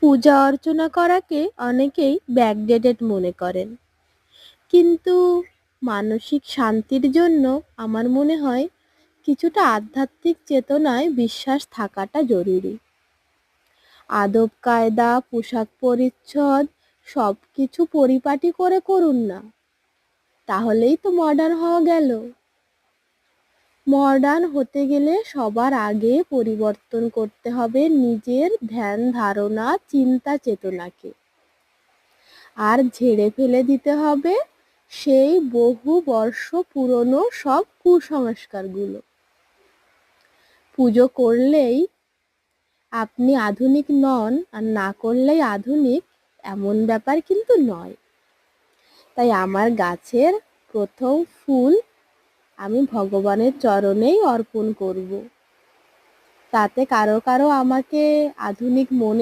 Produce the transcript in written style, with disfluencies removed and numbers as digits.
পূজা অর্চনা করাকে অনেকেই ব্যাকডেটেড মনে করেন, কিন্তু মানসিক শান্তির জন্য আমার মনে হয় কিছুটা আধ্যাত্মিক চেতনায় বিশ্বাস থাকাটা জরুরি। আদব কায়দা, পোশাক পরিচ্ছদ সবকিছু পরিপাটি করে করুন না, তাহলেই তো মডার্ন হওয়া গেল। মডার্ন হতে গেলে সবার আগে পরিবর্তন করতে হবে নিজের ধ্যান ধারণা চিন্তা চেতনাকে, আর ঝেড়ে ফেলে দিতে হবে সেই বহু বর্ষ পুরনো সব কুসংস্কারগুলো। পুজো করলেই আপনি আধুনিক নন আর না করলেই আধুনিক, এমন ব্যাপার কিন্তু নয়। তাই আমার গাছের প্রথম ফুল আমি ভগবানের চরণেই অর্পণ করব। তাতে কারো কারো আমাকে আধুনিক মনে